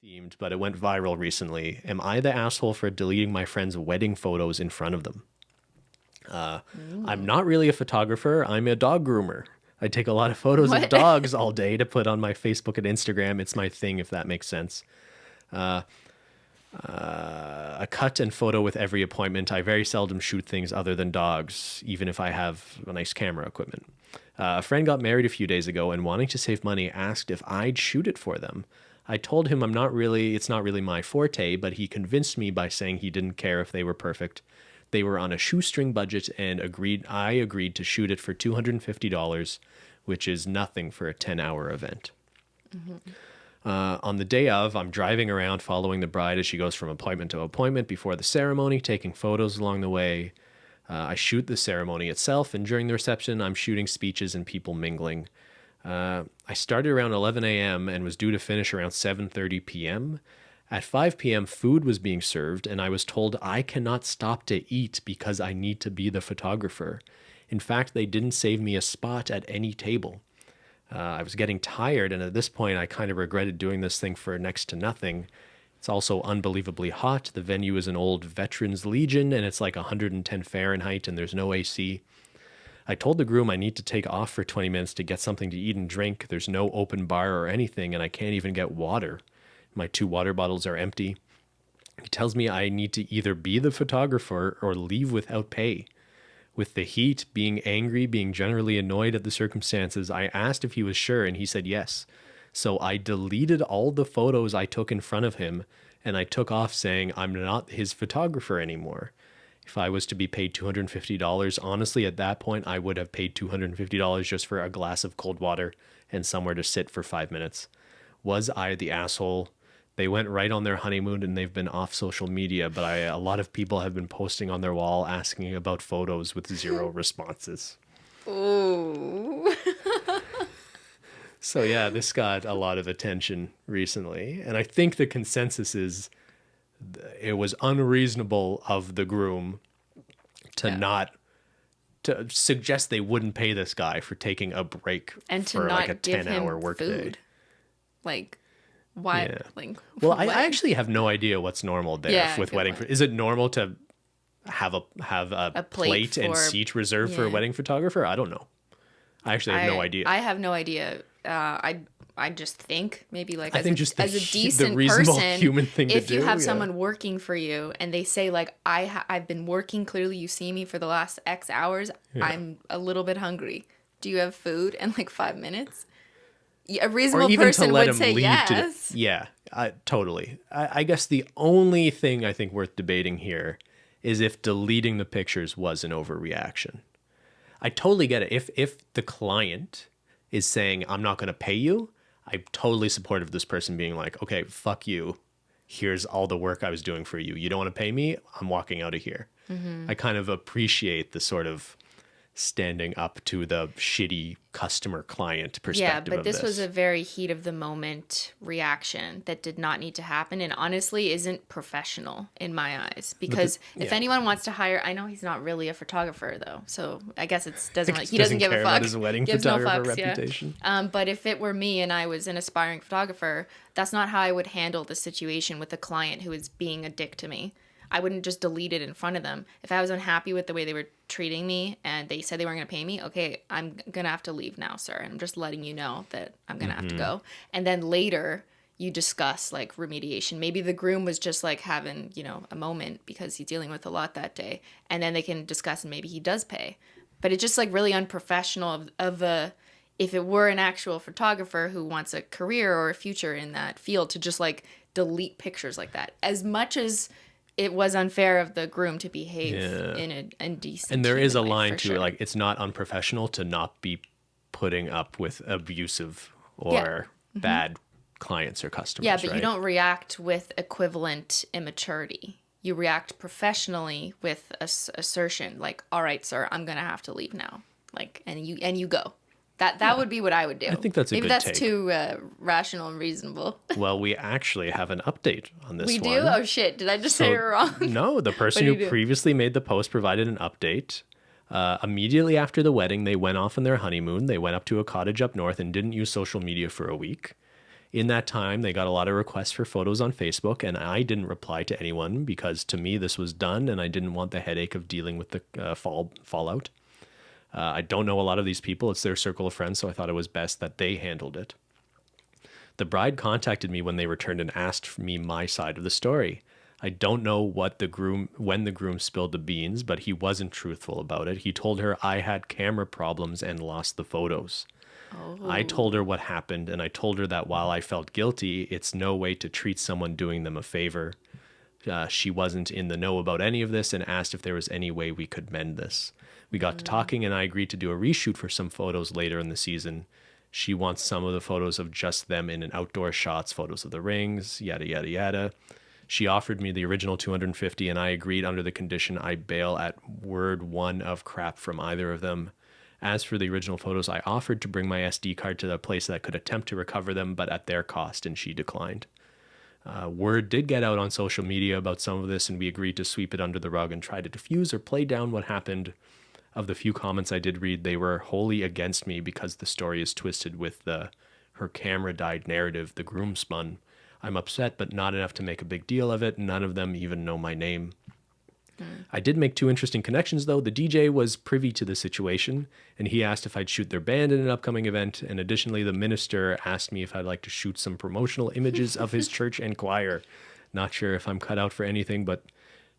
themed, but it went viral recently. Am I the asshole for deleting my friend's wedding photos in front of them? I'm not really a photographer. I'm a dog groomer. I take a lot of photos of What? dogs all day to put on my Facebook and Instagram. It's my thing, if that makes sense. A cut and photo with every appointment. I very seldom shoot things other than dogs, even if I have a nice camera equipment. A friend got married a few days ago and wanting to save money asked if I'd shoot it for them. I told him it's not really my forte, but he convinced me by saying he didn't care if they were perfect. They were on a shoestring budget and I agreed to shoot it for $250, which is nothing for a 10-hour event. On the day of, I'm driving around following the bride as she goes from appointment to appointment before the ceremony, taking photos along the way. I shoot the ceremony itself, and during the reception, I'm shooting speeches and people mingling. I started around 11 a.m. and was due to finish around 7:30 p.m. At 5 p.m., food was being served, and I was told I cannot stop to eat because I need to be the photographer. In fact, they didn't save me a spot at any table. I was getting tired, and at this point, I kind of regretted doing this thing for next to nothing. It's also unbelievably hot. The venue is an old Veterans Legion, and it's like 110 Fahrenheit, and there's no AC. I told the groom I need to take off for 20 minutes to get something to eat and drink. There's no open bar or anything, and I can't even get water. My 2 water bottles are empty. He tells me I need to either be the photographer or leave without pay. With the heat, being angry, being generally annoyed at the circumstances, I asked if he was sure, and he said yes. So I deleted all the photos I took in front of him, and I took off saying I'm not his photographer anymore. If I was to be paid $250, honestly, at that point, I would have paid $250 just for a glass of cold water and somewhere to sit for 5 minutes. Was I the asshole? They went right on their honeymoon and they've been off social media, but a lot of people have been posting on their wall asking about photos with 0 responses. Ooh. So yeah, this got a lot of attention recently. And I think the consensus is it was unreasonable of the groom to suggest they wouldn't pay this guy for taking a break And to for not like a give 10-hour him workday. food. Like, why? Yeah. Like, Well, what? I actually have no idea what's normal there Yeah, with good wedding. point. Is it normal to have a plate plate and for- seat reserved for a yeah. wedding photographer? I don't know. I actually have no idea. I have no idea. I just think maybe like I as, think a, just as a the decent reasonable person, human thing to if you do, have yeah. someone working for you and they say like I've been working, clearly you see me for the last X hours, I'm a little bit hungry. Do you have food in like 5 minutes? Yeah, a reasonable person would say yes. Yeah, totally. I guess the only thing I think worth debating here is if deleting the pictures was an overreaction. I totally get it. If the client is saying, I'm not going to pay you, I'm totally supportive of this person being like, okay, fuck you. Here's all the work I was doing for you. You don't want to pay me? I'm walking out of here. I kind of appreciate the sort of standing up to the shitty customer client perspective. Yeah, but this was a very heat of the moment reaction that did not need to happen and honestly isn't professional in my eyes. Because if anyone wants to hire, I know he's not really a photographer though, so I guess it doesn't like he doesn't give care a fuck. about his wedding Gives no photographer fucks, reputation. Yeah. But if it were me and I was an aspiring photographer, that's not how I would handle the situation with a client who is being a dick to me. I wouldn't just delete it in front of them. If I was unhappy with the way they were treating me and they said they weren't going to pay me, okay, I'm going to have to leave now, sir. I'm just letting you know that I'm going to have to go. And then later you discuss like remediation. Maybe the groom was just like having, a moment because he's dealing with a lot that day. And then they can discuss and maybe he does pay. But it's just like really unprofessional if it were an actual photographer who wants a career or a future in that field to just like delete pictures like that. As much as it was unfair of the groom to behave in a indecent And there is a way, line for to sure. it, like it's not unprofessional to not be putting up with abusive or bad clients or customers. Yeah, but right? you don't react with equivalent immaturity. You react professionally with assertion, like, "All right, sir, I'm gonna have to leave now." Like, and you go. That would be what I would do. I think that's a Maybe good that's take. too rational and reasonable. Well, we actually have an update on this We one. do? Oh shit! Did I just say it wrong? No, the person do who you do? previously made the post provided an update. Immediately after the wedding, they went off on their honeymoon. They went up to a cottage up north and didn't use social media for a week. In that time, they got a lot of requests for photos on Facebook, and I didn't reply to anyone because to me this was done, and I didn't want the headache of dealing with the fallout. I don't know a lot of these people. It's their circle of friends, so I thought it was best that they handled it. The bride contacted me when they returned and asked me my side of the story. I don't know when the groom spilled the beans, but he wasn't truthful about it. He told her I had camera problems and lost the photos. Oh. I told her what happened, and I told her that while I felt guilty, it's no way to treat someone doing them a favor. She wasn't in the know about any of this and asked if there was any way we could mend this. We got to talking, and I agreed to do a reshoot for some photos later in the season. She wants some of the photos of just them in an outdoor shots, photos of the rings, yada, yada, yada. She offered me the original $250, and I agreed under the condition I bail at word one of crap from either of them. As for the original photos, I offered to bring my SD card to the place that could attempt to recover them, but at their cost, and she declined. Word did get out on social media about some of this, and we agreed to sweep it under the rug and try to diffuse or play down what happened. Of the few comments I did read, they were wholly against me because the story is twisted with the her camera died narrative the groom spun. I'm upset, but not enough to make a big deal of it. None of them even know my name. I did make two interesting connections, though. The DJ was privy to the situation, and he asked if I'd shoot their band in an upcoming event. And additionally, the minister asked me if I'd like to shoot some promotional images of his church and choir. Not sure if I'm cut out for anything but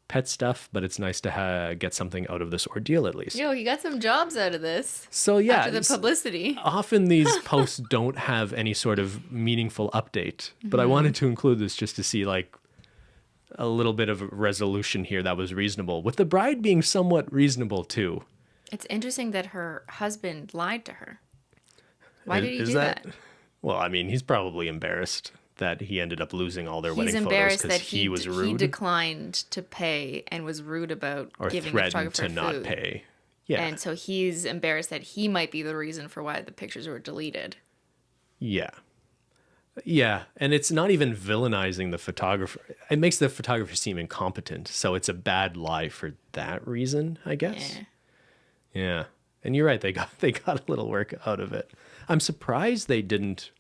pet stuff, but it's nice to get something out of this ordeal at least. Yo, you got some jobs out of this. So yeah, after the publicity. Often these posts don't have any sort of meaningful update, but I wanted to include this just to see like a little bit of a resolution here that was reasonable, with the bride being somewhat reasonable too. It's interesting that her husband lied to her. Why did he do that? Well, I mean, he's probably embarrassed that he ended up losing all their wedding He's photos embarrassed because that he was rude. He declined to pay and was rude about or giving the threatened photographer to not food. pay. Yeah. And so he's embarrassed that he might be the reason for why the pictures were deleted. Yeah. Yeah, and it's not even villainizing the photographer. It makes the photographer seem incompetent, so it's a bad lie for that reason, I guess. Yeah. And you're right, they got a little work out of it. I'm surprised they didn't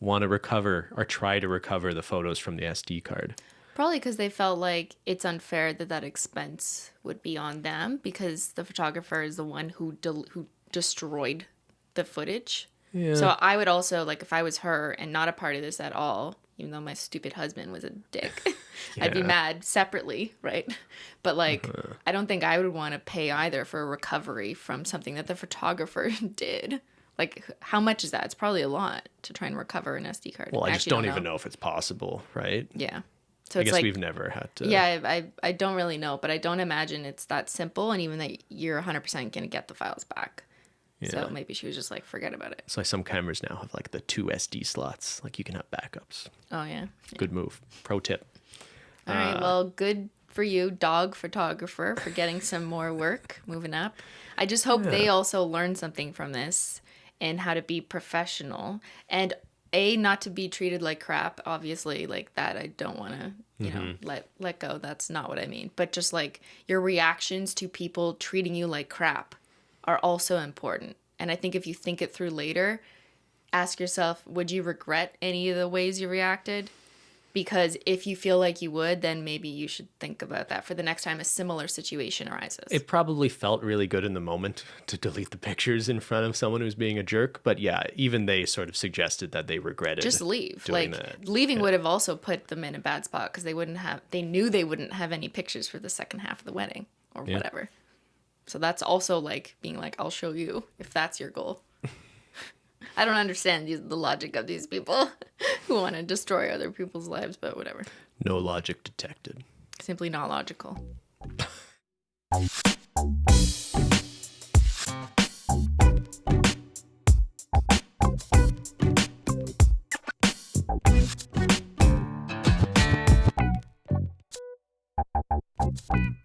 want to recover or try to recover the photos from the SD card. Probably because they felt like it's unfair that expense would be on them because the photographer is the one who destroyed the footage. Yeah. So I would also, like, if I was her and not a part of this at all, even though my stupid husband was a dick, I'd be mad separately, right? But, like, I don't think I would want to pay either for a recovery from something that the photographer did. Like, how much is that? It's probably a lot to try and recover an SD card. Well, I just don't even know if it's possible, right? Yeah. So I it's guess like, we've never had to. Yeah, I don't really know, but I don't imagine it's that simple, and even that you're 100% going to get the files back. Yeah. So maybe she was just like, forget about it. So some cameras now have like the 2 SD slots. Like you can have backups. Oh, yeah. Good move. Pro tip. All right. Well, good for you, dog photographer, for getting some more work, moving up. I just hope they also learn something from this and how to be professional and not to be treated like crap. Obviously, like that, I don't want to, you know, let go. That's not what I mean. But just like your reactions to people treating you like crap are also important. And I think if you think it through later, ask yourself, would you regret any of the ways you reacted? Because if you feel like you would, then maybe you should think about that for the next time a similar situation arises. It probably felt really good in the moment to delete the pictures in front of someone who's being a jerk. But yeah, even they sort of suggested that they regretted just leave. Like that. Leaving would have also put them in a bad spot because they knew they wouldn't have any pictures for the second half of the wedding or whatever. So that's also like being like, I'll show you if that's your goal. I don't understand the logic of these people who want to destroy other people's lives, but whatever. No logic detected. Simply not logical.